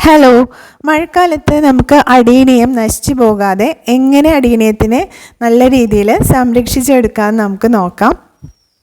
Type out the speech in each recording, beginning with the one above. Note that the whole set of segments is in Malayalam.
ഹലോ, മഴക്കാലത്ത് നമുക്ക് അടീനിയം നശിച്ചു പോകാതെ എങ്ങനെ അടീനിയത്തിനെ നല്ല രീതിയിൽ സംരക്ഷിച്ചെടുക്കാമെന്ന് നമുക്ക് നോക്കാം.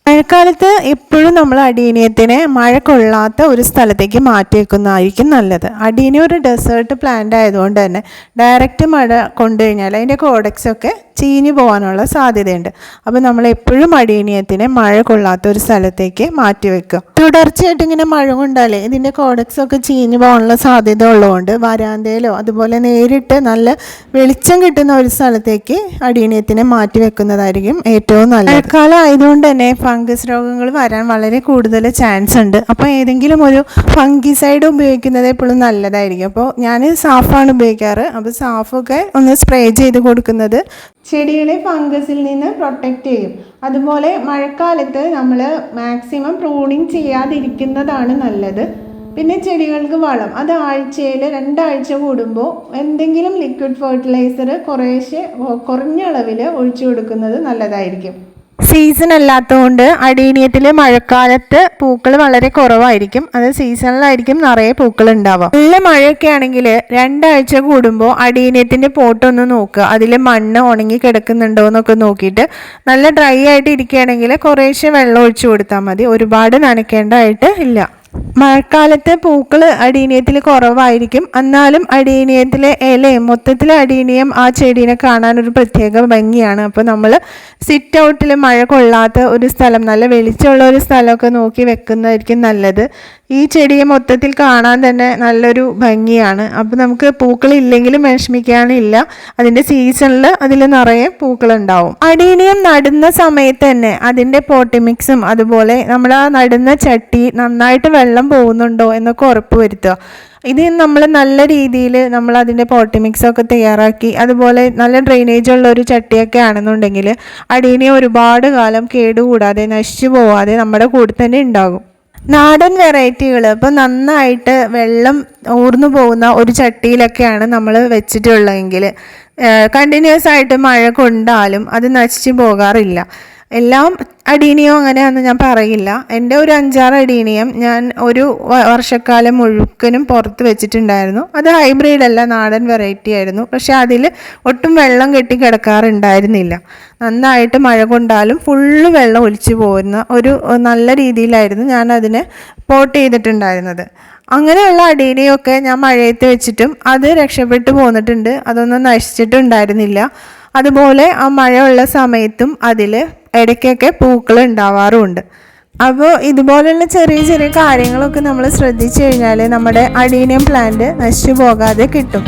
മഴക്കാലത്ത് എപ്പോഴും നമ്മൾ അടീനിയത്തിനെ മഴ കൊള്ളാത്ത ഒരു സ്ഥലത്തേക്ക് മാറ്റി വെക്കുന്നതായിരിക്കും നല്ലത്. അടീനിയം ഒരു ഡെസേർട്ട് പ്ലാന്റ് ആയതുകൊണ്ട് തന്നെ ഡയറക്റ്റ് മഴ കൊണ്ടുകഴിഞ്ഞാൽ അതിൻ്റെ കോഡക്സൊക്കെ ചീഞ്ഞു പോകാനുള്ള സാധ്യതയുണ്ട്. അപ്പോൾ നമ്മൾ എപ്പോഴും അടീനിയത്തിനെ മഴ കൊള്ളാത്ത ഒരു സ്ഥലത്തേക്ക് മാറ്റി വെക്കുക. തുടർച്ചയായിട്ട് ഇങ്ങനെ മഴ കൊണ്ടാലേ ഇതിൻ്റെ കോഡക്സൊക്കെ ചീഞ്ഞു പോകാനുള്ള സാധ്യത ഉള്ളതുകൊണ്ട് വരാന്തയിലോ അതുപോലെ നേരിട്ട് നല്ല വെളിച്ചം കിട്ടുന്ന ഒരു സ്ഥലത്തേക്ക് അടീനിയത്തിനെ മാറ്റി വെക്കുന്നതായിരിക്കും ഏറ്റവും നല്ലത്. മഴക്കാലം ആയതുകൊണ്ട് തന്നെ ഫംഗസ് രോഗങ്ങൾ വരാൻ വളരെ കൂടുതൽ ചാൻസ് ഉണ്ട്. അപ്പോൾ ഏതെങ്കിലും ഒരു ഫംഗിസൈഡ് ഉപയോഗിക്കുന്നത് എപ്പോഴും നല്ലതായിരിക്കും. അപ്പോൾ ഞാൻ സാഫാണ് ഉപയോഗിക്കാറ്. അപ്പോൾ സാഫൊക്കെ ഒന്ന് സ്പ്രേ ചെയ്ത് കൊടുക്കുന്നത് ചെടികളെ ഫംഗസിൽ നിന്ന് പ്രൊട്ടക്റ്റ് ചെയ്യും. അതുപോലെ മഴക്കാലത്ത് നമ്മൾ മാക്സിമം പ്രൂണിങ് ചെയ്യാതിരിക്കുന്നതാണ് നല്ലത്. പിന്നെ ചെടികൾക്ക് വളം അത് ആഴ്ചയിൽ 2 ആഴ്ച കൂടുമ്പോൾ എന്തെങ്കിലും ലിക്വിഡ് ഫെർട്ടിലൈസർ കുറഞ്ഞ അളവിൽ ഒഴിച്ചു കൊടുക്കുന്നത് നല്ലതായിരിക്കും. സീസൺ അല്ലാത്തതുകൊണ്ട് അടീനിയത്തിൽ മഴക്കാലത്ത് പൂക്കൾ വളരെ കുറവായിരിക്കും. അത് സീസണിലായിരിക്കും നിറയെ പൂക്കൾ ഉണ്ടാവുക. നല്ല മഴയൊക്കെ ആണെങ്കിൽ 2 ആഴ്ച കൂടുമ്പോൾ അടീനിയത്തിൻ്റെ പോട്ടൊന്ന് നോക്കുക. അതിൽ മണ്ണ് ഉണങ്ങി കിടക്കുന്നുണ്ടോ എന്നൊക്കെ നോക്കിയിട്ട് നല്ല ഡ്രൈ ആയിട്ട് ഇരിക്കുകയാണെങ്കിൽ കുറേശ്ശെ വെള്ളം ഒഴിച്ചു കൊടുത്താൽ മതി. ഒരുപാട് നനയ്ക്കേണ്ടതായിട്ട് ഇല്ല. മഴക്കാലത്ത് പൂക്കൾ അടീനിയത്തിൽ കുറവായിരിക്കും. എന്നാലും അടീനിയത്തിലെ ഇലയും മൊത്തത്തിൽ അടീനിയം ആ ചെടീനെ കാണാൻ ഒരു പ്രത്യേക ഭംഗിയാണ്. അപ്പോൾ നമ്മൾ സിറ്റ് ഔട്ടിൽ മഴ കൊള്ളാത്ത ഒരു സ്ഥലം, നല്ല വെളിച്ചമുള്ള ഒരു സ്ഥലമൊക്കെ നോക്കി വെക്കുന്നതായിരിക്കും നല്ലത്. ഈ ചെടിയെ മൊത്തത്തിൽ കാണാൻ തന്നെ നല്ലൊരു ഭംഗിയാണ്. അപ്പോൾ നമുക്ക് പൂക്കളില്ലെങ്കിലും വിഷമിക്കാനില്ല. അതിൻ്റെ സീസണിൽ അതിൽ നിറയെ പൂക്കളുണ്ടാവും. അടീനിയം നടുന്ന സമയത്ത് തന്നെ അതിൻ്റെ പോട്ടി മിക്സും അതുപോലെ നമ്മൾ ആ നടുന്ന ചട്ടി നന്നായിട്ട് വെള്ളം പോകുന്നുണ്ടോ എന്നൊക്കെ ഉറപ്പ് വരുത്തുക. ഇത് നമ്മൾ നല്ല രീതിയിൽ നമ്മൾ അതിൻ്റെ പോട്ടി മിക്സൊക്കെ തയ്യാറാക്കി അതുപോലെ നല്ല ഡ്രെയിനേജ് ഉള്ള ഒരു ചട്ടിയൊക്കെ ആണെന്നുണ്ടെങ്കിൽ അടീനിയം ഒരുപാട് കാലം കേടുകൂടാതെ നശിച്ചു പോവാതെ നമ്മുടെ കൂടെ തന്നെ ഉണ്ടാകും. നാടൻ വെറൈറ്റികൾ ഇപ്പോൾ നന്നായിട്ട് വെള്ളം ഊർന്നു പോകുന്ന ഒരു ചട്ടിയിലൊക്കെയാണ് നമ്മൾ വെച്ചിട്ടുള്ളതെങ്കിൽ കണ്ടിന്യൂസ് ആയിട്ട് മഴ കൊണ്ടാലും അത് നശിച്ചു പോകാറില്ല. എല്ലാം അടീനിയം അങ്ങനെയാണെന്ന് ഞാൻ പറയില്ല. എൻ്റെ ഒരു 5-6 അടീനിയം ഞാൻ ഒരു വർഷക്കാലം മുഴുവനും പുറത്ത് വെച്ചിട്ടുണ്ടായിരുന്നു. അത് ഹൈബ്രിഡ് അല്ല, നാടൻ വെറൈറ്റി ആയിരുന്നു. പക്ഷെ അതിൽ ഒട്ടും വെള്ളം കെട്ടി കിടക്കാറുണ്ടായിരുന്നില്ല. നന്നായിട്ട് മഴ കൊണ്ടാലും ഫുള്ള് വെള്ളം ഒലിച്ചു പോകുന്ന ഒരു നല്ല രീതിയിലായിരുന്നു ഞാൻ അതിനെ പോട്ട് ചെയ്തിട്ടുണ്ടായിരുന്നത്. അങ്ങനെയുള്ള അടീനിയൊക്കെ ഞാൻ മഴയത്ത് വെച്ചിട്ടും അത് രക്ഷപ്പെട്ടു പോന്നിട്ടുണ്ട്. അതൊന്നും നശിച്ചിട്ടുണ്ടായിരുന്നില്ല. അതുപോലെ ആ മഴയുള്ള സമയത്തും അതിൽ ഇടയ്ക്കൊക്കെ പൂക്കൾ ഉണ്ടാവാറുമുണ്ട്. അപ്പോൾ ഇതുപോലുള്ള ചെറിയ ചെറിയ കാര്യങ്ങളൊക്കെ നമ്മൾ ശ്രദ്ധിച്ചു കഴിഞ്ഞാൽ നമ്മുടെ അടീനിയം പ്ലാന്റ് നശിച്ചു പോകാതെ കിട്ടും.